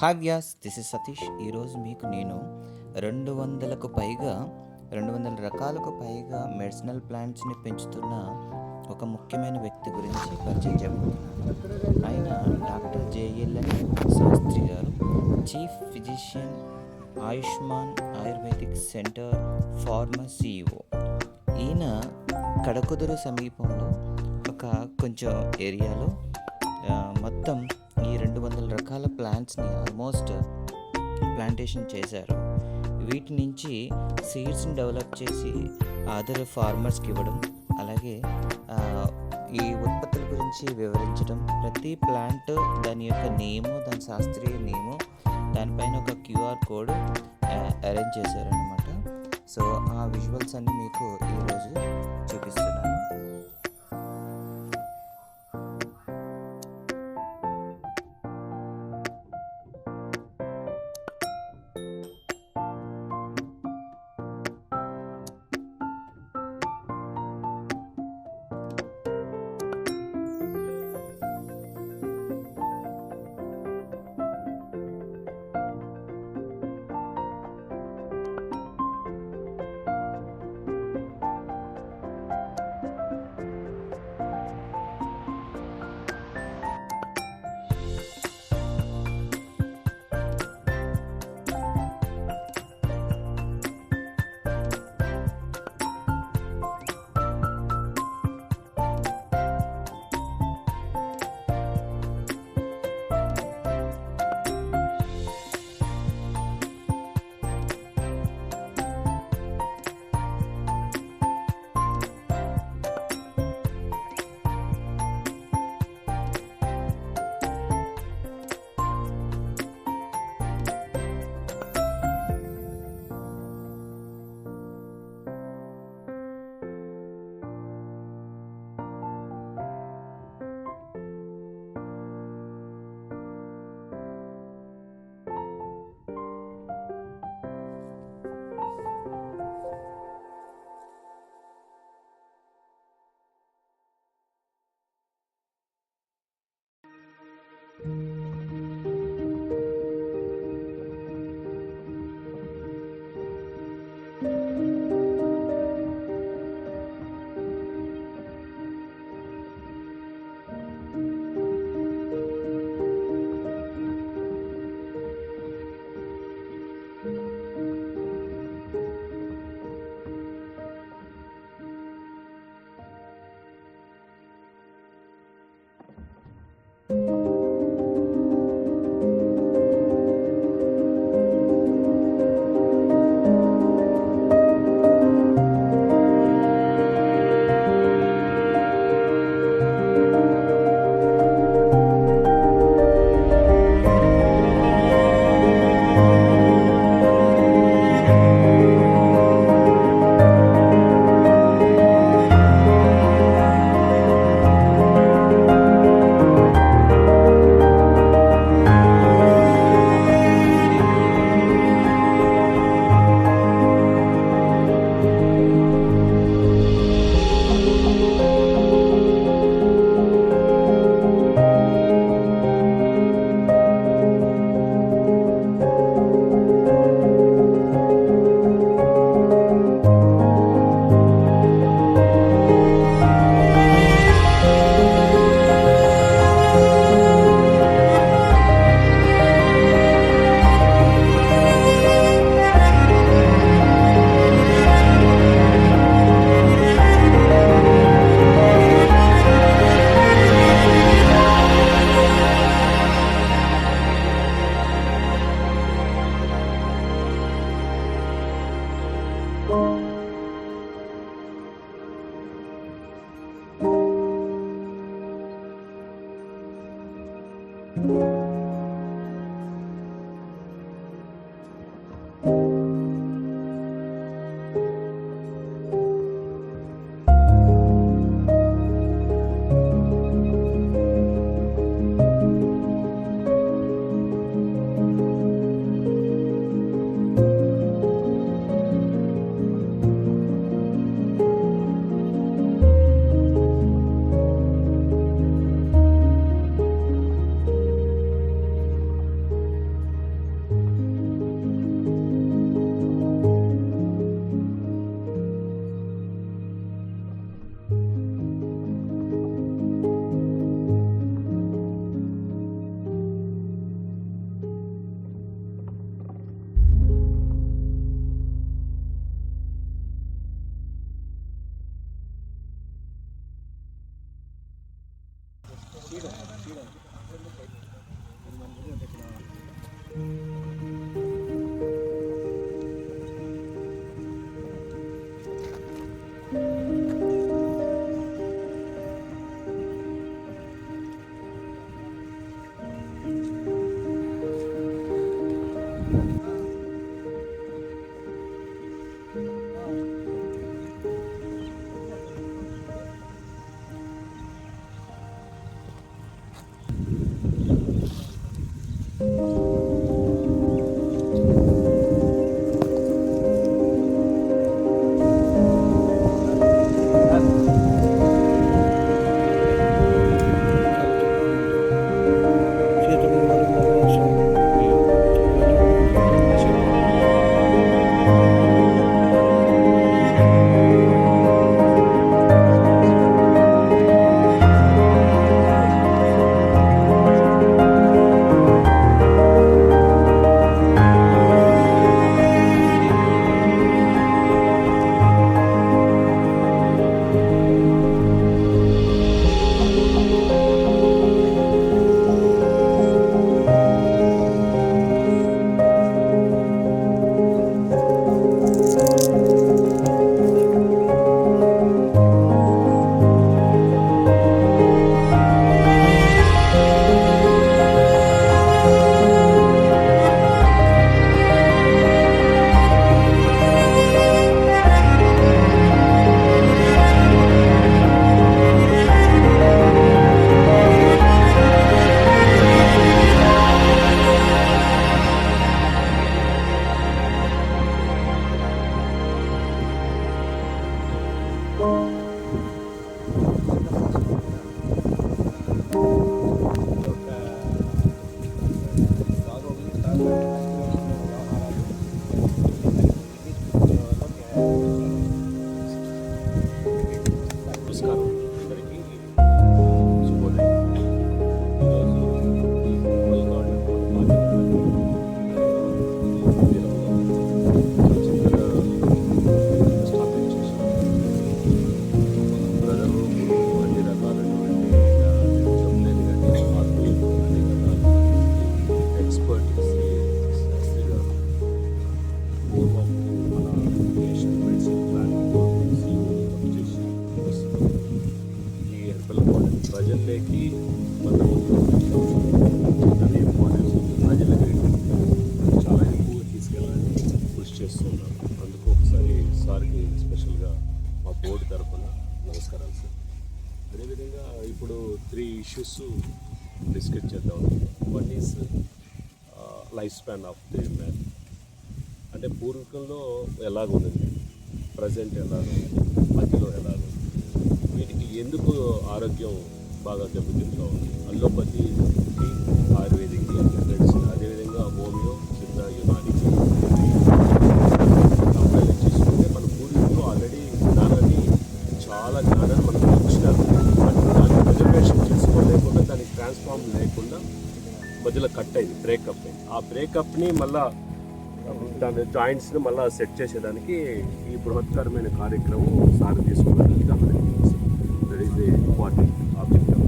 Hi Vyas, this is Satish. ఈరోజు మీకు నేను 200కు పైగా 200 రకాలకు పైగా మెడిసినల్ ప్లాంట్స్ని పెంచుతున్న ఒక ముఖ్యమైన వ్యక్తి గురించి పరిచయం చేయబోతున్నాను. ఆయన డాక్టర్ జేఎల్ఎన్ శాస్త్రి గారు, chief physician, Ayushman ayurvedic centre pharma CEO. ఈయన కడకుదురు సమీపంలో ఒక కొంచెం ఏరియాలో మొత్తం ఈ 200 రకాల ప్లాంట్స్ని ఆల్మోస్ట్ ప్లాంటేషన్ చేశారు. వీటి నుంచి సీడ్స్ని డెవలప్ చేసి అదర్ ఫార్మర్స్కి ఇవ్వడం, అలాగే ఈ ఉత్పత్తుల గురించి వివరించడం, ప్రతి ప్లాంట్ దాని యొక్క నేము, దాని శాస్త్రీయ నేము, దానిపైన ఒక క్యూఆర్ కోడ్ అరేంజ్ చేశారనమాట. సో ఆ విజువల్స్ అన్నీ మీకు ఈరోజు చూపిస్తున్నాను. నమస్కారం అందరికీ. శుభోదయం. ఈరోజు ఈ గ్లోబల్ గార్డెన్ చిన్నగా స్టార్ట్ చేసాం. బ్రదరు అన్ని రకాలైనటువంటి చెప్పలేదు కానీ ఆత్మీయులు అన్ని రకాల ఎక్స్పర్ట్ శాస్త్రి గారు పూర్వం మన నేషన్ మెడిసిన్ ప్లాన్ చేసి ఈ హెర్బల్ గార్డెన్ ప్రజల్లోకి మనం దాని ఇంపార్టెన్స్ ప్రజలకి చాలా ఎక్కువగా తీసుకెళ్ళాలని కృషి చేస్తున్నాం. అందుకు ఒకసారి సార్కి స్పెషల్గా మా బోర్డు తరఫున నమస్కారాలు సార్. అదేవిధంగా ఇప్పుడు 3 ఇష్యూస్ డిస్కస్ చేద్దాం. One is life span of the man, అంటే పూర్వకంలో ఎలాగుంది, ప్రజెంట్ ఎలాగో, మధ్యలో ఎలాగో, వీటికి ఎందుకు ఆరోగ్యం బాగా దెబ్బతింటూ ఉంది. అల్లోపతి, ఆయుర్వేదిక్, మెడిసిన్, అదేవిధంగా హోమియో, సిద్ధ, యునాని కంపేర్ చేసుకుంటే మన పూర్వీకులు ఆల్రెడీ జ్ఞానాన్ని చాలా జ్ఞానాన్ని మనకు ఇచ్చినారు. బట్ దాన్ని ప్రిజర్వేషన్ చేసుకోలేకుండా, దానికి ట్రాన్స్ఫార్మ్ లేకుండా మధ్యలో కట్ అయింది, బ్రేకప్ అయింది. ఆ బ్రేకప్ని మళ్ళా దాని జాయింట్స్ని మళ్ళీ సెట్ చేసేదానికి ఈ బృహత్కరమైన కార్యక్రమం సాగు తీసుకోవడానికి that is the important objective.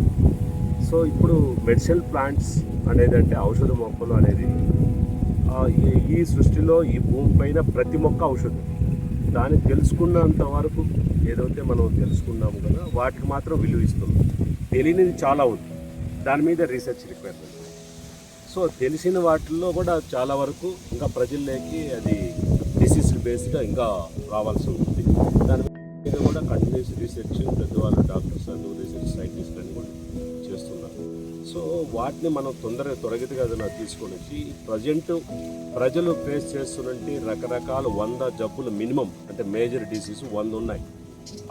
So ఇప్పుడు మెడిసినల్ ప్లాంట్స్ అనేది అంటే ఔషధ మొక్కలు అనేది ఈ సృష్టిలో ఈ భూమి పైన ప్రతి మొక్క ఔషధం. దాన్ని తెలుసుకున్నంత వరకు ఏదైతే మనం తెలుసుకున్నాము కదా, వాటికి మాత్రం విలువ ఇస్తున్నాం. తెలియనిది చాలా ఉంది, దాని మీద రీసెర్చ్ రిక్వైర్మెంట్. సో తెలిసిన వాటిల్లో కూడా చాలా వరకు ఇంకా ప్రజల్లోకి అది డిసీజ్ బేస్డ్గా ఇంకా రావాల్సి ఉంటుంది. దాని మీద కూడా కంటిన్యూస్ రీసెర్చ్ పెద్దవాళ్ళు డాక్టర్స్ అండ్ రీసెర్చ్ సైంటిస్ట్ అని కూడా చేస్తున్నారు. సో వాటిని మనం త్వరగతిగా తీసుకొని వచ్చి ప్రజెంట్ ప్రజలు ఫేస్ చేస్తున్నట్టు రకరకాల 100 జబ్బులు మినిమం, అంటే మేజర్ డిసీజ్ 100 ఉన్నాయి.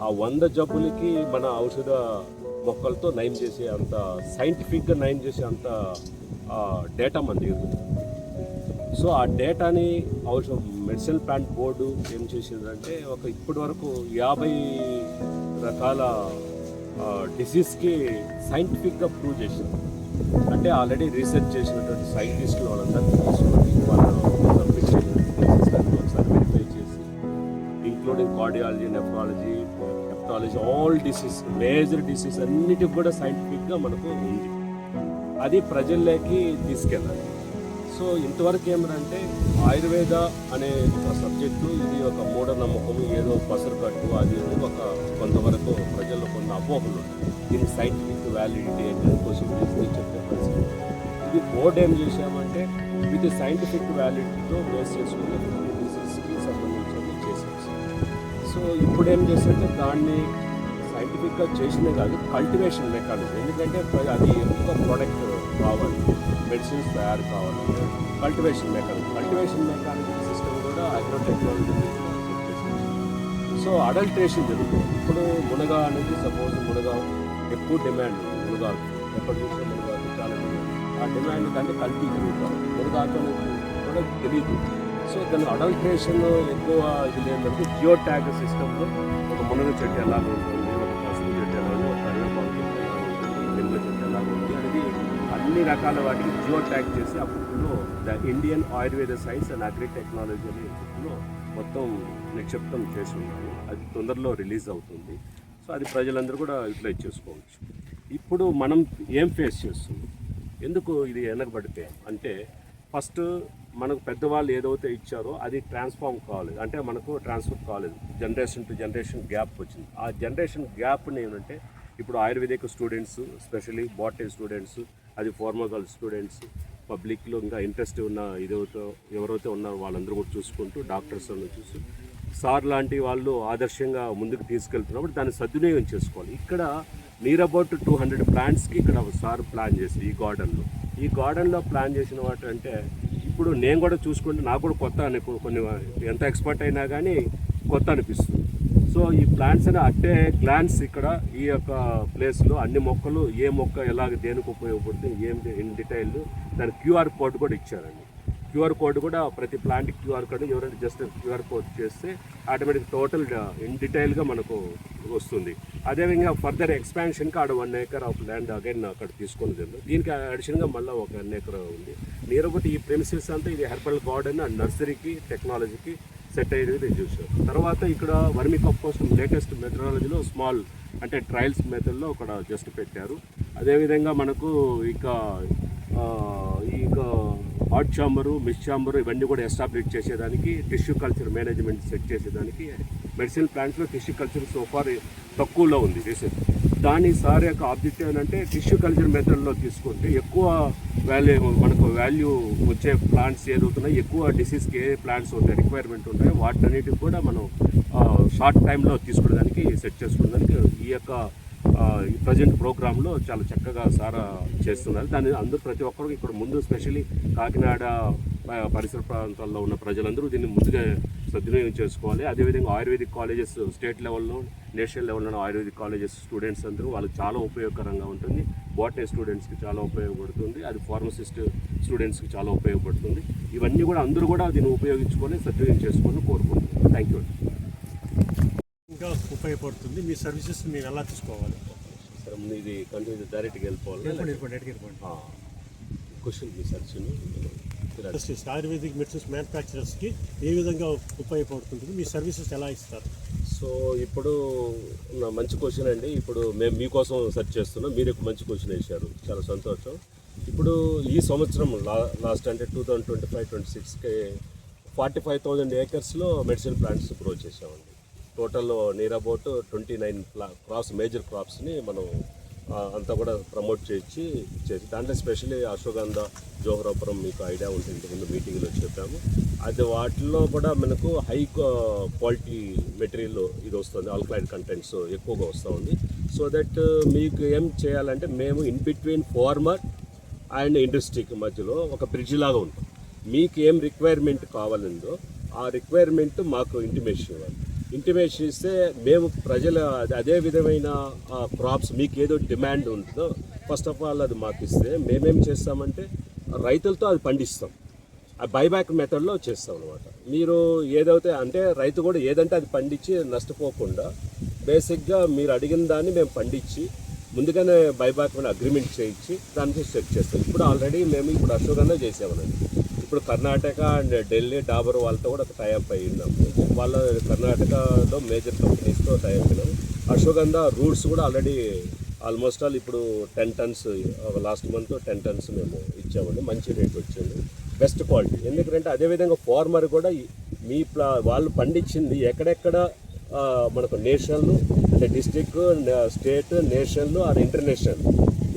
ఆ 100 జబ్బులకి మన ఔషధ మొక్కలతో నయం చేసే అంత, సైంటిఫిక్గా నయం చేసే అంత డేటా మన దగ్గర ఉంది. సో ఆ డేటాని మెడిసినల్ ప్లాంట్ బోర్డు ఏం చేసిందంటే ఇప్పటి వరకు 50 రకాల డిసీజ్కి సైంటిఫిక్గా ప్రూవ్ చేసింది. అంటే ఆల్రెడీ రీసెర్చ్ చేసినటువంటి సైంటిస్టులు వాళ్ళందరినీ తీసుకొని వాళ్ళు సబ్మిట్ చేసిన ఒకసారి వెరిఫై చేసి, including cardiology, nephrology, hepatology, all disease, major disease అన్నిటికి కూడా సైంటిఫిక్గా మనకు ఉంది. అది ప్రజల్లోకి తీసుకెళ్ళాలి. సో ఇంతవరకు ఏమిటంటే ఆయుర్వేద అనే ఒక సబ్జెక్టు, ఇది ఒక మూఢనమ్మకం, ఏదో పసరుకట్టు, అది కొంతవరకు ప్రజల్లో కొన్ని అపోహలు ఉన్నాయి. దీని సైంటిఫిక్ వ్యాలిడిటీ అనేది క్వశ్చన్ చేసి చెప్పే పరిస్థితి. ఇది బోర్డు ఏం చేసామంటే విత్ సైంటిఫిక్ వ్యాలిడిటీతో బేస్ చేసుకుని డిసీజ్కి సంబంధించి చేసేసి. సో ఇప్పుడు ఏం చేస్తుంటే దాన్ని సైంటిఫిక్గా చేసినే కాదు, కల్టివేషన్ మెకానిజం. ఎందుకంటే అది ఎక్కువ ప్రోడక్ట్ కావాలి, మెడిసిన్స్ తయారు కావాలంటే కల్టివేషన్ మెకానిజం సిస్టమ్ కూడా అగ్రో టెక్నాలజీ. సో అడల్ట్రేషన్ జరుగుతుంది. ఇప్పుడు మునగ అనేది సపోజ్ మునగ ఎక్కువ డిమాండ్ ఉంది. మునగాకు ఎప్పటి నుంచో మునగాకు చాలా డిమాండ్. ఆ డిమాండ్ కంటే కల్తీ జరుగుతాం. మునగాకు అనేది కూడా తెలియదు. సో దాని అడల్ట్రేషన్ ఎక్కువ ఇది ఏంటంటే జియో ట్యాగ్ సిస్టంలో ఒక మునగ చెట్టు ఎలా ఉంటుంది, ఒక పసుపు చెట్టు ఎలా ఉంది, ఒక కరివేపాకు చెట్టు ఎలా ఉంటుంది, నిమ్మ చెట్టు ఎలా ఉంది అనేది అన్ని రకాల వాటికి జియో ట్యాగ్ చేసి ఆ బుక్లో the Indian Ayurveda science and agri technology అనే బుక్లో మొత్తం నిక్షిప్తం చేసి ఉన్నాను. అది తొందరలో రిలీజ్ అవుతుంది. సో అది ప్రజలందరూ కూడా యూటిలైజ్ చేసుకోవచ్చు. ఇప్పుడు మనం ఏం ఫేస్ చేస్తున్నాం, ఎందుకు ఇది వెనకబడిపోయాం అంటే, ఫస్ట్ మనకు పెద్దవాళ్ళు ఏదైతే ఇచ్చారో అది ట్రాన్స్ఫార్మ్ కాలేదు, అంటే మనకు ట్రాన్స్ఫర్ కాలేదు. జనరేషన్ టు జనరేషన్ గ్యాప్ వచ్చింది. ఆ జనరేషన్ గ్యాప్ని ఏమంటే ఇప్పుడు ayurvedic students, specially botany students, అది ఫార్మకాలజీ స్టూడెంట్స్, పబ్లిక్లో ఇంకా ఇంట్రెస్ట్ ఉన్న ఎవరైతే ఉన్నారో వాళ్ళందరూ కూడా చూసుకుంటూ డాక్టర్స్ చూసి సార్ లాంటి వాళ్ళు ఆదర్శంగా ముందుకు తీసుకెళ్తున్నప్పుడు దాన్ని సద్వినియోగం చేసుకోవాలి. ఇక్కడ నియర్ అబౌట్ 200 ప్లాంట్స్కి ఇక్కడ సార్ ప్లాన్ చేసి ఈ గార్డెన్లో ప్లాన్ చేసిన వాటి అంటే ఇప్పుడు నేను కూడా చూసుకుంటే నాకు కూడా కొత్త కొన్ని ఎంత ఎక్స్పర్ట్ అయినా కానీ కొత్త అనిపిస్తుంది. సో ఈ ప్లాంట్స్ అని అట్టే గ్లాన్స్ ఇక్కడ ఈ యొక్క ప్లేస్లో అన్ని మొక్కలు ఏ మొక్క ఎలాగ దేనికి ఉపయోగపడుతుంది ఏం ఇన్ డీటెయిల్ దాని క్యూఆర్ కోడ్ కూడా ఇచ్చారండి. క్యూఆర్ కోడ్ కూడా ప్రతి ప్లాంట్ క్యూఆర్ కోడ్ ఎవరైనా జస్ట్ క్యూఆర్ కోడ్ చేస్తే ఆటోమేటిక్ టోటల్ ఇన్ డీటెయిల్గా మనకు వస్తుంది. అదేవిధంగా ఫర్దర్ ఎక్స్పాన్షన్కి ఆడ 1 acre ఆఫ్ ల్యాండ్ అగైన్ అక్కడ తీసుకొని జరిగింది. దీనికి అడిషనల్గా మళ్ళీ ఒక 1 acre ఉంది. నేరొకటి ఈ ప్రెమిసెస్ అంతా ఇది హెర్బల్ గార్డెన్ అండ్ నర్సరీకి టెక్నాలజీకి సెట్ అయ్యేది చూసారు. తర్వాత ఇక్కడ వర్మి కంపోస్ట్ లేటెస్ట్ మెథడాలజీలో స్మాల్ అంటే ట్రయల్స్ మెథడ్లో అక్కడ జస్ట్ పెట్టారు. అదేవిధంగా మనకు ఇక హాట్ చాంబరు, మిస్ చాంబరు ఇవన్నీ కూడా ఎస్టాబ్లిష్ చేసేదానికి టిష్యూ కల్చర్ మేనేజ్మెంట్ సెట్ చేసేదానికి మెడిసినల్ ప్లాంట్స్లో టిష్యూ కల్చర్ సోఫార్ తక్కువలో ఉంది రీసెర్చ్. దాని సార్ యొక్క ఆబ్జెక్టివ్ ఏంటంటే టిష్యూ కల్చర్ మెథడ్లో తీసుకుంటే ఎక్కువ మనకు వాల్యూ వచ్చే ప్లాంట్స్ ఏదవుతున్నాయి, ఎక్కువ డిసీజ్కి ఏ ప్లాంట్స్ ఉంటాయి రిక్వైర్మెంట్ ఉంటాయో వాటన్నిటికి కూడా మనం షార్ట్ టైంలో తీసుకోవడానికి సెట్ చేసుకోవడానికి ఈ యొక్క ప్రజెంట్ ప్రోగ్రాంలో చాలా చక్కగా సారా చేస్తున్నారు. దాన్ని అందరూ ప్రతి ఒక్కరు ఇక్కడ ముందు స్పెషల్లీ కాకినాడ పరిసర ప్రాంతాల్లో ఉన్న ప్రజలందరూ దీన్ని ముందుగా సద్వినియోగం చేసుకోవాలి. అదేవిధంగా ఆయుర్వేదిక్ కాలేజెస్ స్టేట్ లెవెల్లో నేషనల్ లెవెల్లో ఆయుర్వేదిక్ కాలేజెస్ స్టూడెంట్స్ అందరూ వాళ్ళకి చాలా ఉపయోగకరంగా ఉంటుంది. బాటనీ స్టూడెంట్స్కి చాలా ఉపయోగపడుతుంది, అది ఫార్మసిస్ట్ స్టూడెంట్స్కి చాలా ఉపయోగపడుతుంది. ఇవన్నీ కూడా అందరూ కూడా దీన్ని ఉపయోగించుకొని సద్వినియోగం చేసుకొని కోరుకుంటున్నాను. Thank you. ఇంకా ఉపయోగపడుతుంది. మీ సర్వీసెస్ మేము ఎలా తీసుకోవాలి? సరే ఇది కంటిన్యూ డైరెక్ట్గా వెళ్ళిపోవాలి. క్వశ్చన్ మీ సర్చ్ ఆయుర్వేదిక్ మెడిసిన్స్ మ్యానుఫ్యాక్చరర్స్కి ఏ విధంగా ఉపయోగపడుతుంది? మీ సర్వీసెస్ ఎలా ఇస్తారు? సో ఇప్పుడు నా మంచి క్వశ్చన్ అండి. ఇప్పుడు మేము మీకోసం సెర్చ్ చేస్తున్నాం, మీరు మంచి క్వశ్చన్ వేశారు, చాలా సంతోషం. ఇప్పుడు ఈ సంవత్సరం లాస్ట్ అంటే 2025-26కి 45,000 acresలో మెడిసిన్ ప్లాంట్స్ గ్రో చేసామండి. టోటల్ నియర్ అబౌట్ 29 మేజర్ క్రాప్స్ని మనం అంతా కూడా ప్రమోట్ చేసి దాంట్లో స్పెషల్లీ అశ్వగంధ, జోహరాపురం మీకు ఐడియా ఉంటుంది, ముందు మీటింగ్లో చెప్పాము. అది వాటిల్లో కూడా మనకు హై క్వాలిటీ మెటీరియల్ ఇది వస్తుంది, ఆల్కలైడ్ కంటెంట్స్ ఎక్కువగా వస్తూ ఉంది. సో దట్ మీకు ఏం చేయాలంటే మేము ఇన్ బిట్వీన్ ఫార్మర్ అండ్ ఇండస్ట్రీకి మధ్యలో ఒక బ్రిడ్జ్ లాగా ఉంటాం. మీకు ఏం రిక్వైర్మెంట్ కావాలందో ఆ రిక్వైర్మెంట్ మాకు ఇంటిమేషన్ ఇవ్వాలి. ఇంటిమేషన్ ఇస్తే మేము ప్రజల అదే విధమైన క్రాప్స్ మీకు ఏదో డిమాండ్ ఉంటుందో ఫస్ట్ ఆఫ్ ఆల్ అది మాకు ఇస్తే మేమేం చేస్తామంటే రైతులతో అది పండిస్తాం, ఆ బైబ్యాక్ మెథడ్లో చేస్తాం అనమాట. మీరు ఏదైతే అంటే రైతు కూడా ఏదంటే అది పండించి నష్టపోకుండా బేసిక్గా మీరు అడిగిన దాన్ని మేము పండించి ముందుగానే బైబ్యాక్ మీద అగ్రిమెంట్ చేయించి దానికి సెట్ చేస్తాం. ఇప్పుడు ఆల్రెడీ మేము ఇప్పుడు అశ్వగంధ చేసామనండి. ఇప్పుడు కర్ణాటక అండ్ ఢిల్లీ డాబర్ వాళ్ళతో కూడా టైఅప్ అయి ఉన్నాము. వాళ్ళ కర్ణాటకలో మేజర్ కంపెనీస్తో టైఅప్ అయినాము. అశ్వగంధ రూట్స్ కూడా ఆల్రెడీ ఆల్మోస్ట్ ఆల్ ఇప్పుడు 10 tons లాస్ట్ మంత్ 10 tons మేము ఇచ్చామండి. మంచి రేట్ వచ్చింది, బెస్ట్ క్వాలిటీ. ఎందుకంటే అదేవిధంగా ఫార్మర్ కూడా మీ వాళ్ళు పండించింది ఎక్కడెక్కడ మనకు నేషనల్ అంటే district, state, national or international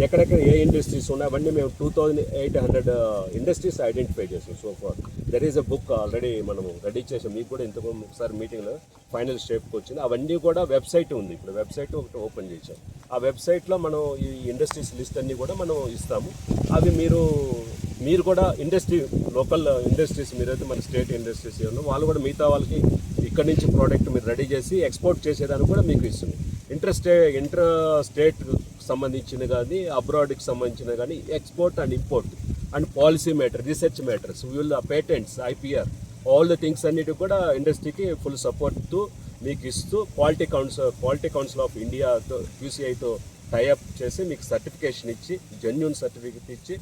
ఎక్కడెక్కడ ఏ ఇండస్ట్రీస్ ఉన్నాయి అవన్నీ మేము 2800 ఇండస్ట్రీస్ ఐడెంటిఫై చేసాం. So far there is a book already మనము రెడీ చేసాం. మీకు కూడా ఇంతకు ఒకసారి మీటింగ్లో ఫైనల్ స్టెప్కి వచ్చింది. అవన్నీ కూడా వెబ్సైట్ ఉంది, ఇప్పుడు వెబ్సైట్ ఒకటి ఓపెన్ చేసాం. ఆ వెబ్సైట్లో మనం ఈ ఇండస్ట్రీస్ లిస్ట్ అన్నీ కూడా మనం ఇస్తాము. అవి మీరు కూడా ఇండస్ట్రీ లోకల్ ఇండస్ట్రీస్ మీరైతే మన స్టేట్ ఇండస్ట్రీస్ ఏమన్నా వాళ్ళు కూడా మిగతా వాళ్ళకి ఇక్కడ నుంచి ప్రోడక్ట్ మీరు రెడీ చేసి ఎక్స్పోర్ట్ చేసేదానికి కూడా మీకు ఇస్తుంది. ఇంటర్ స్టేట్ సంబంధించిన కానీ అబ్రాడ్కి సంబంధించిన కానీ export and import and policy matter, research matters, వీళ్ళ patents, IPR all the things అన్నిటి కూడా ఇండస్ట్రీకి ఫుల్ సపోర్ట్తో మీకు ఇస్తూ క్వాలిటీ కౌన్సిల్ ఆఫ్ ఇండియాతో QCIతో టైఅప్ చేసి మీకు సర్టిఫికేషన్ ఇచ్చి జెన్యూన్ సర్టిఫికేట్ ఇచ్చి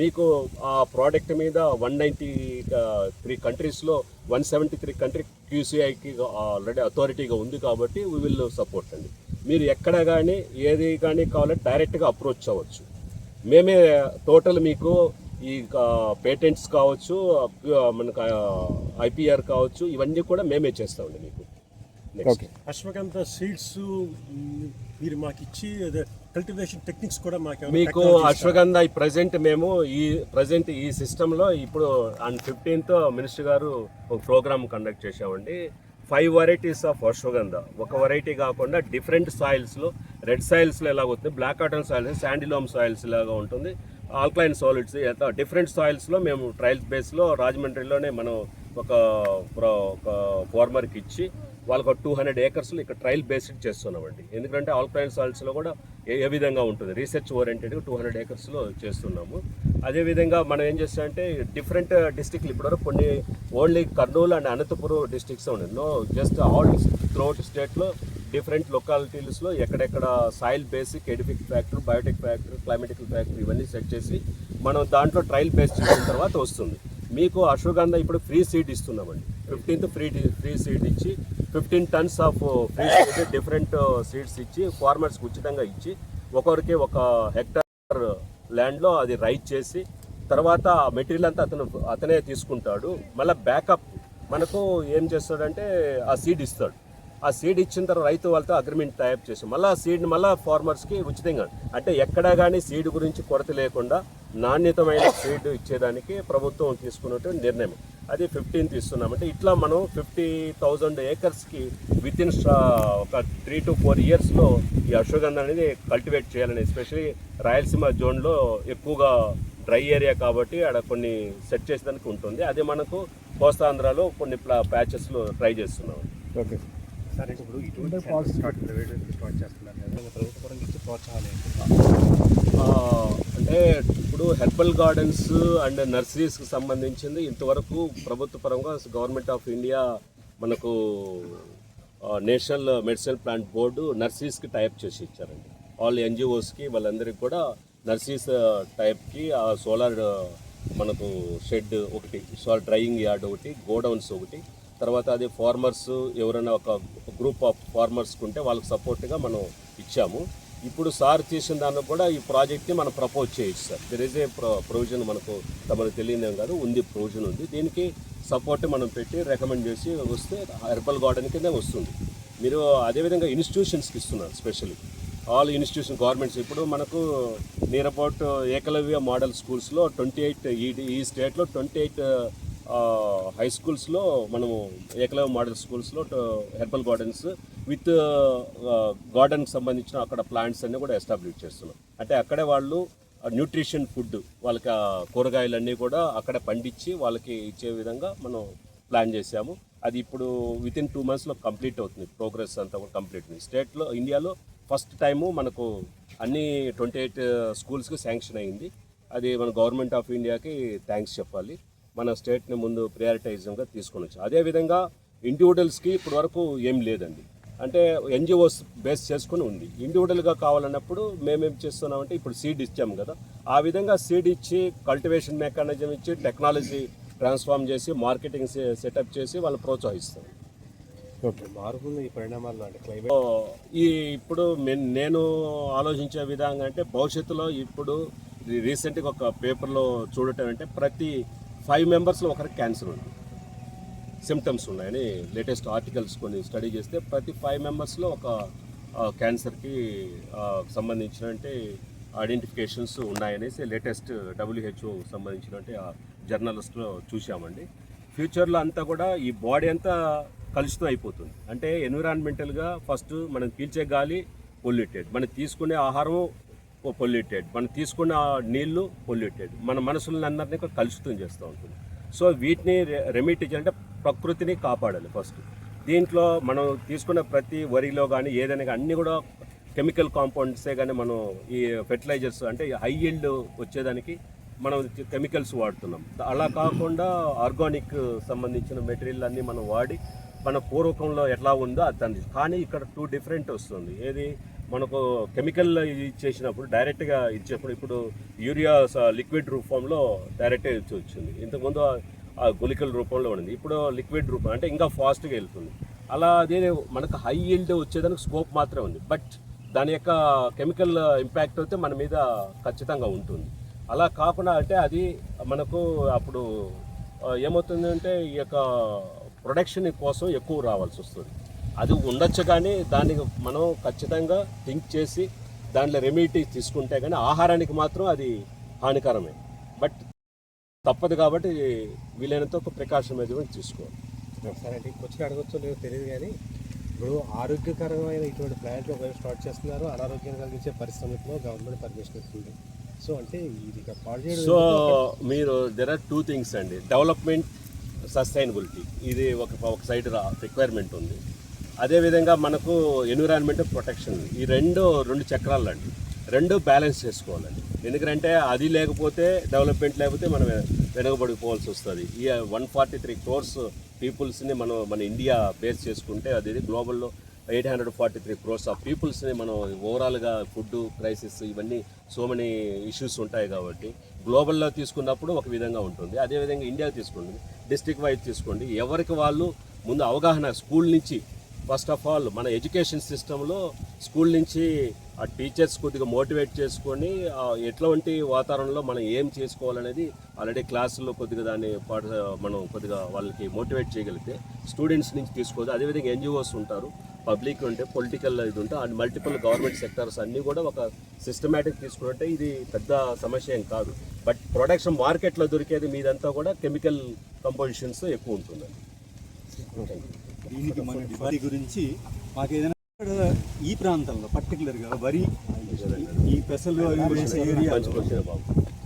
మీకు ఆ ప్రోడక్ట్ మీద 193 కంట్రీస్లో 173 కంట్రీ QCIకి ఆల్రెడీ అథారిటీగా ఉంది కాబట్టి వీ విల్ సపోర్ట్ అండి. మీరు ఎక్కడ కానీ ఏది కానీ కావాలంటే డైరెక్ట్గా అప్రోచ్ అవ్వచ్చు. మేమే టోటల్ మీకు ఈ పేటెంట్స్ కావచ్చు, మనకు IPR కావచ్చు, ఇవన్నీ కూడా మేమే చేస్తామండి మీకు. నెక్స్ట్ అశ్వగంధ సీడ్స్ మీరు మాకు ఇచ్చి కల్టివేషన్ టెక్నిక్స్ కూడా మీకు అశ్వగంధ ప్రజెంట్ ఈ సిస్టంలో ఇప్పుడు ఆన్ 15th మినిస్టర్ గారు ఒక ప్రోగ్రామ్ కండక్ట్ చేశామండి. 5 varieties ఆఫ్ అశ్వగంధ, ఒక వెరైటీ కాకుండా డిఫరెంట్ సాయిల్స్లో, రెడ్ సాయిల్స్లో ఎలాగవుతుంది, black cotton soils, sandy loam soils లాగా ఉంటుంది, ఆల్కలైన్ సాలిడ్స్, డిఫరెంట్ సాయిల్స్లో మేము ట్రయల్స్ బేస్లో రాజమండ్రిలోనే మనం ఒక ఫార్మర్కి ఇచ్చి వాళ్ళకు 200 acres ఇక్కడ ట్రయల్ బేస్డ్ చేస్తున్నామండి. ఎందుకంటే ఆల్కలైన్ సాయిల్స్లో కూడా ఏ విధంగా ఉంటుంది రీసెర్చ్ ఓరియంటెడ్గా 200 acres చేస్తున్నాము. అదేవిధంగా మనం ఏం చేస్తామంటే డిఫరెంట్ డిస్ట్రిక్ట్లు ఇప్పటివరకు కొన్ని only Kurnool and Anantapur districts ఉన్నాయి. నో, జస్ట్ ఆల్ త్రూఅవుట్ స్టేట్లో డిఫరెంట్ లొకాలిటీస్లో ఎక్కడెక్కడ soil basic edaphic factor, biotic factor, climatical factor ఇవన్నీ సెట్ చేసి మనం దాంట్లో ట్రయల్ బేస్ చేసిన తర్వాత వస్తుంది. మీకు అశ్వగంధ ఇప్పుడు ఫ్రీ సీడ్ ఇస్తున్నామండి. 15th ఫ్రీ సీడ్ ఇచ్చి 15 tons of free seed different seeds ఇచ్చి ఫార్మర్స్కి ఉచితంగా ఇచ్చి ఒకరికి 1 hectare ల్యాండ్లో అది రైజ్ చేసి తర్వాత మెటీరియల్ అంతా అతనే తీసుకుంటాడు. మళ్ళీ బ్యాకప్ మనకు ఏం చేస్తాడంటే ఆ సీడ్ ఇస్తాడు. ఆ సీడ్ ఇచ్చిన తర్వాత రైతు వాళ్ళతో అగ్రిమెంట్ టైప్ చేసి మళ్ళీ ఆ సీడ్ని మళ్ళీ ఫార్మర్స్కి ఉచితంగా, అంటే ఎక్కడా కానీ సీడ్ గురించి కొరత లేకుండా నాణ్యతమైన సీడ్ ఇచ్చేదానికి ప్రభుత్వం తీసుకున్నట్టు నిర్ణయం. అది 15th ఇస్తున్నామంటే ఇట్లా మనం 50,000 acresకి వితిన్ ఒక 3 to 4 yearsలో ఈ అశ్వగంధ అనేది కల్టివేట్ చేయాలని, ఎస్పెషలీ రాయలసీమ జోన్లో ఎక్కువగా డ్రై ఏరియా కాబట్టి ఆడ కొన్ని సెట్ చేసేదానికి ఉంటుంది. అది మనకు కోస్తాంధ్రలో కొన్ని ప్యాచెస్లో ట్రై చేస్తున్నాం. ఓకే సార్, ఇప్పుడు ఇటువంటి స్టార్ట్ చేస్తున్నారు కదా, ప్రభుత్వ పరంగా ఇచ్చే ప్రోత్సాహాలు అంటే ఇప్పుడు హెర్బల్ గార్డెన్స్ అండ్ నర్సరీస్కి సంబంధించింది ఇంతవరకు ప్రభుత్వ పరంగా గవర్నమెంట్ ఆఫ్ ఇండియా మనకు నేషనల్ మెడిసినల్ ప్లాంట్ బోర్డు నర్సరీస్కి టైప్ చేసి ఇచ్చారండి. ఆల్ NGOస్కి వాళ్ళందరికీ కూడా నర్సరీస్ టైప్కి ఆ సోలార్ మనకు షెడ్ ఒకటి, సోలార్ డ్రైయింగ్ యార్డ్ ఒకటి, గోడౌన్స్ ఒకటి, తర్వాత అది ఫార్మర్స్ ఎవరైనా ఒక గ్రూప్ ఆఫ్ ఫార్మర్స్కి ఉంటే వాళ్ళకి సపోర్ట్గా మనం ఇచ్చాము. ఇప్పుడు సార్ చేసిన దానికి కూడా ఈ ప్రాజెక్ట్ని మనం ప్రపోజ్ చేయొచ్చు sir. There is a provision, మనకు తమకు తెలియదేం కాదు, ఉంది, ప్రొవిజన్ ఉంది. దీనికి సపోర్ట్ మనం పెట్టి రికమెండ్ చేసి వస్తే హెర్బల్ గార్డెన్ కింద వస్తుంది. మీరు అదేవిధంగా ఇన్స్టిట్యూషన్స్కి ఇస్తున్నారు, స్పెషల్లీ ఆల్ ఇన్స్టిట్యూషన్ గవర్నమెంట్స్. ఇప్పుడు మనకు నియర్ అబౌట్ ఏకలవ్య మోడల్ స్కూల్స్లో 28 ఈ స్టేట్లో 28 హై స్కూల్స్లో మనము ఏకలవ్య మోడల్ స్కూల్స్లో హెర్బల్ గార్డెన్స్ విత్ గార్డెన్కి సంబంధించిన అక్కడ ప్లాంట్స్ అన్నీ కూడా ఎస్టాబ్లిష్ చేస్తున్నాం. అంటే అక్కడే వాళ్ళు న్యూట్రిషన్ ఫుడ్ వాళ్ళకి కూరగాయలన్నీ కూడా అక్కడే పండించి వాళ్ళకి ఇచ్చే విధంగా మనం ప్లాన్ చేశాము. అది ఇప్పుడు వితిన్ 2 monthsలో కంప్లీట్ అవుతుంది. ప్రోగ్రెస్ అంతా కూడా కంప్లీట్ ఉంది. స్టేట్లో ఇండియాలో ఫస్ట్ టైము మనకు అన్ని 28 స్కూల్స్కి శాంక్షన్ అయింది. అది మన గవర్నమెంట్ ఆఫ్ ఇండియాకి థ్యాంక్స్ చెప్పాలి. మన స్టేట్ని ముందు ప్రయారిటైజింగ్గా తీసుకొని వచ్చాం. అదేవిధంగా ఇండివిజువల్స్కి ఇప్పటి వరకు ఏం లేదండి, అంటే NGOs బేస్ చేసుకుని ఉంది. ఇండివిజువల్గా కావాలన్నప్పుడు మేమేం చేస్తున్నామంటే ఇప్పుడు సీడ్ ఇచ్చాము కదా, ఆ విధంగా సీడ్ ఇచ్చి కల్టివేషన్ మెకానిజం ఇచ్చి టెక్నాలజీ ట్రాన్స్ఫార్మ్ చేసి మార్కెటింగ్ సెటప్ చేసి వాళ్ళు ప్రోత్సహిస్తాం. ఓకే, మారుతుంది ఈ పరిణామాల్లో అంటే క్లైమేట్. ఇప్పుడు నేను ఆలోచించే విధంగా అంటే భవిష్యత్తులో ఇప్పుడు రీసెంట్గా ఒక పేపర్లో చూడటం అంటే ప్రతి 5 members ఒకరికి క్యాన్సర్ ఉంది, సిమ్టమ్స్ ఉన్నాయని లేటెస్ట్ ఆర్టికల్స్ కొన్ని స్టడీ చేస్తే ప్రతి 5 members ఒక క్యాన్సర్కి సంబంధించినటువంటి ఐడెంటిఫికేషన్స్ ఉన్నాయనేసి లేటెస్ట్ WHO సంబంధించినటువంటి జర్నలిస్ట్లో చూసామండి. ఫ్యూచర్లో అంతా కూడా ఈ బాడీ అంతా కలుషితం అయిపోతుంది. అంటే ఎన్విరాన్మెంటల్గా ఫస్ట్ మనం పీల్చే గాలి పొల్యూటెడ్, మనం తీసుకునే ఆహారం పొల్యూటెడ్, మనం తీసుకున్న నీళ్లు పొల్యూటెడ్, మన మనసులను అందరినీ కూడా కలుషితం చేస్తూ ఉంటుంది. సో వీటిని రెమిడీ చేయాలంటే ప్రకృతిని కాపాడాలి ఫస్ట్. దీంట్లో మనం తీసుకున్న ప్రతి వరిలో కానీ ఏదైనా కానీ అన్నీ కూడా కెమికల్ కాంపౌండ్సే కానీ మనం ఈ ఫెర్టిలైజర్స్ అంటే హై ఈల్డ్ వచ్చేదానికి మనం కెమికల్స్ వాడుతున్నాం. అలా కాకుండా ఆర్గానిక్ సంబంధించిన మెటీరియల్ అన్నీ మనం వాడి మన పూర్వకంలో ఎట్లా ఉందో అది, కానీ ఇక్కడ 2 different వస్తుంది. ఏది మనకు కెమికల్ ఇచ్చేసినప్పుడు డైరెక్ట్గా ఇచ్చేప్పుడు ఇప్పుడు యూరియా లిక్విడ్ రూపంలో డైరెక్ట్గా వచ్చింది, ఇంతకుముందు ఆ గుళికల రూపంలో ఉంది, ఇప్పుడు లిక్విడ్ రూపం అంటే ఇంకా ఫాస్ట్గా వెళ్తుంది. అలా అదే మనకు హై ఈల్డ్ వచ్చేదానికి స్కోప్ మాత్రమే ఉంది, బట్ దాని యొక్క కెమికల్ ఇంపాక్ట్ అయితే మన మీద ఖచ్చితంగా ఉంటుంది. అలా కాకుండా అంటే అది మనకు అప్పుడు ఏమవుతుందంటే ఈ యొక్క ప్రొడక్షన్ కోసం ఎక్కువ రావాల్సి వస్తుంది. అది ఉండొచ్చు కానీ దానికి మనం ఖచ్చితంగా థింక్ చేసి దాంట్లో రెమెడీ తీసుకుంటే కానీ ఆహారానికి మాత్రం అది హానికరమే, బట్ తప్పదు కాబట్టి వీలైనంత ఒక ప్రికాషన్ మెజర్మెంట్ తీసుకోవాలి. సరే అండి, క్వశ్చన్ అడగొచ్చో లేదో తెలియదు కానీ ఇప్పుడు ఆరోగ్యకరమైన ఇటువంటి ప్లాంట్లు ఒకవేళ స్టార్ట్ చేస్తున్నారు, అనారోగ్యం కలిగించే పరిశ్రమలో గవర్నమెంట్ పర్మిషన్ ఇస్తుంది. సో అంటే ఇది పాడు చేయడం. సో మీరు దెర్ ఆర్ 2 things అండి, డెవలప్మెంట్, సస్టైనబిలిటీ, ఇది ఒక సైడ్ రిక్వైర్మెంట్ ఉంది. అదేవిధంగా మనకు ఎన్విరాన్మెంట్ ప్రొటెక్షన్, ఈ రెండు చక్రాలు అండి, రెండు బ్యాలెన్స్ చేసుకోవాలండి. ఎందుకంటే అది లేకపోతే డెవలప్మెంట్ లేకపోతే మనం వెనకబడిపోవాల్సి వస్తుంది. ఈ 143 crores పీపుల్స్ని మనం మన ఇండియా బేస్ చేసుకుంటే అది గ్లోబల్లో 843 crores ఆఫ్ పీపుల్స్ని మనం ఓవరాల్గా ఫుడ్ క్రైసిస్ ఇవన్నీ సో మెనీ ఇష్యూస్ ఉంటాయి కాబట్టి గ్లోబల్లో తీసుకున్నప్పుడు ఒక విధంగా ఉంటుంది. అదేవిధంగా ఇండియా తీసుకోండి, డిస్ట్రిక్ట్ వైజ్ తీసుకోండి, ఎవరికి వాళ్ళు ముందు అవగాహన స్కూల్ నుంచి ఫస్ట్ ఆఫ్ ఆల్ మన ఎడ్యుకేషన్ సిస్టంలో స్కూల్ నుంచి ఆ టీచర్స్ కొద్దిగా మోటివేట్ చేసుకొని ఎట్లాంటి వాతావరణంలో మనం ఏం చేసుకోవాలనేది ఆల్రెడీ క్లాసుల్లో కొద్దిగా దాన్ని మనం కొద్దిగా వాళ్ళకి మోటివేట్ చేయగలిగితే స్టూడెంట్స్ నుంచి తీసుకోదు. అదేవిధంగా ఎన్జిఓస్ ఉంటారు, పబ్లిక్ ఉంటే పొలిటికల్ ఇది ఉంటే అండ్ మల్టిపుల్ గవర్నమెంట్ సెక్టర్స్ అన్నీ కూడా ఒక సిస్టమేటిక్ తీసుకుంటే ఇది పెద్ద సమస్య ఏం కాదు. బట్ ప్రొడక్షన్ మార్కెట్లో దొరికేది మీదంతా కూడా కెమికల్ కంపోజిషన్స్ ఎక్కువ ఉంటుందండి. దీనికి మన వరి గురించి మాకు ఏదైనా ఇక్కడ ఈ ప్రాంతంలో పర్టికులర్గా వరి ఈ పెసలు అవి వేసే ఏరియాలో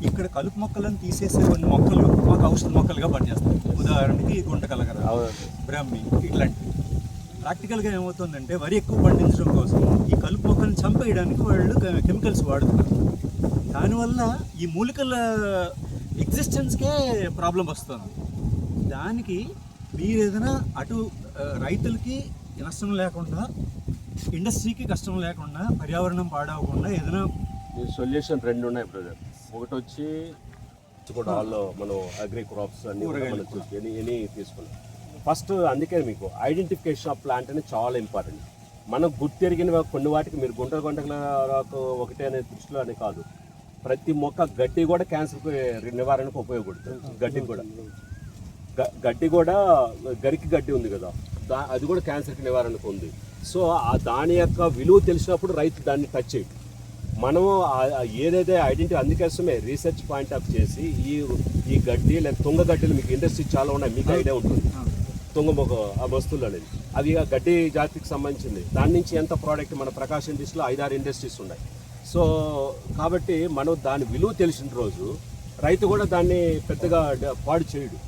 ఇక్కడ కలుపు మొక్కలను తీసేసే కొన్ని మొక్కలు మాకు ఔషధ మొక్కలుగా పనిచేస్తాయి. ఉదాహరణకి గుంటకలగర, బ్రహ్మి ఇట్లాంటివి. ప్రాక్టికల్గా ఏమవుతుందంటే వరి ఎక్కువ పండించడం కోసం ఈ కలుపు మొక్కలను చంపేయడానికి వాళ్ళు కెమికల్స్ వాడుతున్నారు. దానివల్ల ఈ మూలికల ఎగ్జిస్టెన్స్కే ప్రాబ్లం వస్తుంది. దానికి మీరు ఏదైనా అటు రైతులకి నష్టం లేకుండా, ఇండస్ట్రీకి కష్టం లేకుండా, పర్యావరణం పాడవకుండా ఏదైనా సొల్యూషన్ రెండు ఉన్నాయి బ్రదర్. ఒకటి వచ్చి కూడా వాళ్ళు మనం అగ్రి క్రాప్స్ అన్ని మనం చూసి ఎనీ తీసుకున్నాం. ఫస్ట్ అందుకే మీకు ఐడెంటిఫికేషన్ ఆఫ్ ప్లాంట్ అనేది చాలా ఇంపార్టెంట్. మనం గుర్తెరిగిన కొన్ని వాటికి మీరు గుంటలకు ఒకటే అనే దృష్టిలో అని కాదు, ప్రతి మొక్క గడ్డి కూడా క్యాన్సర్ నివారణకు ఉపయోగపడుతుంది. గడ్డి కూడా గరికి గడ్డి ఉంది కదా, అది కూడా క్యాన్సర్కి నివారణకు ఉంది. సో దాని యొక్క విలువ తెలిసినప్పుడు రైతు దాన్ని టచ్ చేయడు. మనము ఏదైతే ఐడెంటిటీ అందుకోసమే రీసెర్చ్ పాయింట్ ఆఫ్ చేసి ఈ గడ్డి లేదా తుంగ గడ్డలు మీకు ఇండస్ట్రీ చాలా ఉన్నాయి, మీకు ఐడియా ఉంటుంది. తుంగ మొక్క ఆ వస్తువులు అనేది అవి ఆ గడ్డి జాతికి సంబంధించింది. దాని నుంచి ఎంత ప్రోడక్ట్ మన ప్రకాశం డిస్ట్రిక్ట్లో 5-6 ఇండస్ట్రీస్ ఉన్నాయి. సో కాబట్టి మనం దాని విలువ తెలిసిన రోజు రైతు కూడా దాన్ని పెద్దగా పాడు చేయడు.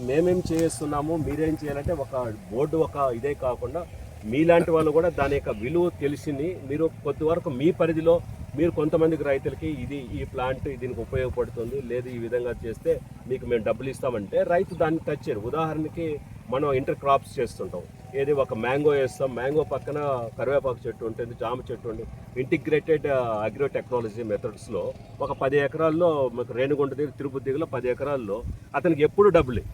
మేమేం చేస్తున్నాము, మీరేం చేయాలంటే ఒక బోర్డు ఒక ఇదే కాకుండా మీలాంటి వాళ్ళు కూడా దాని యొక్క విలువ తెలిసింది. మీరు కొద్ది వరకు మీ పరిధిలో మీరు కొంతమందికి రైతులకి ఈ ప్లాంట్ దీనికి ఉపయోగపడుతుంది, లేదు ఈ విధంగా చేస్తే మీకు మేము డబ్బులు ఇస్తామంటే రైతు దాన్ని టచ్ చేయరు. ఉదాహరణకి మనం ఇంటర్ క్రాప్స్ చేస్తుంటాం. ఏది ఒక మ్యాంగో వేస్తాం, మ్యాంగో పక్కన కరివేపాకు చెట్టు ఉంటుంది, జామ చెట్టు ఉంటుంది. ఇంటిగ్రేటెడ్ అగ్రో టెక్నాలజీ మెథడ్స్లో ఒక 10 ఎకరాల్లో మీకు రేణిగుంట దగ్గర తిరుపతి దగ్గరలో 10 ఎకరాల్లో అతనికి ఎప్పుడు డబ్బులే,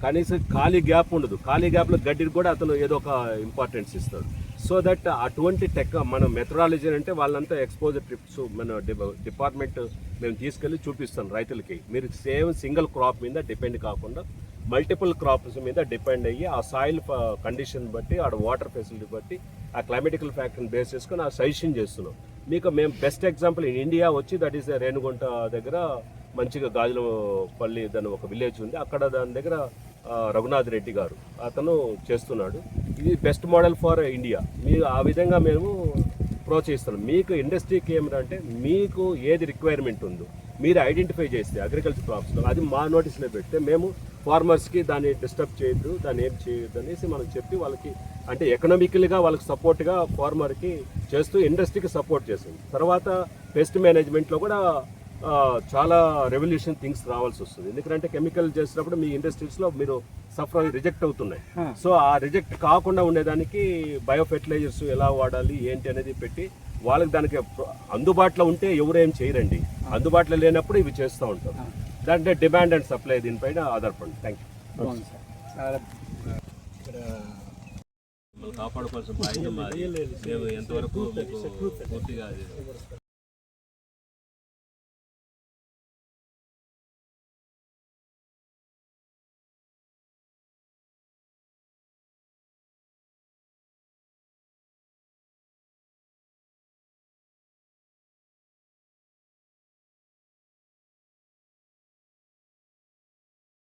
కనీసం ఖాళీ గ్యాప్ ఉండదు. ఖాళీ గ్యాప్లో గడ్డికి కూడా అతను ఏదో ఒక ఇంపార్టెన్స్ ఇస్తాడు. సో దట్ అటువంటి మన మెథడాలజీ అంటే వాళ్ళంతా ఎక్స్పోజర్ ట్రిప్స్ మన డిపార్ట్మెంట్ మేము తీసుకెళ్ళి చూపిస్తాం రైతులకి. మీరు సేమ్ సింగిల్ క్రాప్ మీద డిపెండ్ కాకుండా మల్టిపుల్ క్రాప్స్ మీద డిపెండ్ అయ్యి ఆ సాయిల్ కండిషన్ బట్టి, ఆ వాటర్ ఫెసిలిటీ బట్టి, ఆ క్లైమేటికల్ ఫ్యాక్టర్ని బేస్ చేసుకొని ఆ సజెషన్ చేస్తున్నాం. మీకు మేము బెస్ట్ ఎగ్జాంపుల్ ఇన్ ఇండియా వచ్చి దట్ ఈస్ రేణిగుంట దగ్గర మంచిగా గాజులపల్లి దాని ఒక విలేజ్ ఉంది. అక్కడ దాని దగ్గర రఘునాథ్ రెడ్డి గారు అతను చేస్తున్నాడు. ఇది బెస్ట్ మోడల్ ఫర్ ఇండియా. మీరు ఆ విధంగా మేము ప్రోత్సహిస్తున్నాం. మీకు ఇండస్ట్రీకి ఏమిటంటే మీకు ఏది రిక్వైర్మెంట్ ఉందో మీరు ఐడెంటిఫై చేస్తే అగ్రికల్చర్ క్రాప్స్లో అది మా నోటీస్లో పెడితే మేము ఫార్మర్స్కి దాన్ని డిస్టర్బ్ చేయొద్దు, దాన్ని ఏం చేయొద్దు అనేసి మనం చెప్పి వాళ్ళకి అంటే ఎకనామికల్గా వాళ్ళకి సపోర్ట్గా ఫార్మర్కి చేస్తూ ఇండస్ట్రీకి సపోర్ట్ చేస్తుంది. తర్వాత పెస్ట్ మేనేజ్మెంట్లో కూడా చాలా రెవల్యూషన్ థింగ్స్ రావాల్సి వస్తుంది. ఎందుకంటే కెమికల్ చేసినప్పుడు మీ ఇండస్ట్రీస్లో మీరు సఫర్ రిజెక్ట్ అవుతున్నాయి. సో ఆ రిజెక్ట్ కాకుండా ఉండేదానికి బయో ఫెర్టిలైజర్స్ ఎలా వాడాలి ఏంటి అనేది పెట్టి వాళ్ళకి దానికి అందుబాటులో ఉంటే ఎవరేం చేయరండి, అందుబాటులో లేనప్పుడు ఇవి చేస్తూ ఉంటారు. దాంట్లో డిమాండ్ అండ్ సప్లై దీనిపైన ఆధారపడి. Thank you. కాపాడుకోవాల్సిన బాధ్యత మాది. మేము ఎంతవరకు పూర్తిగా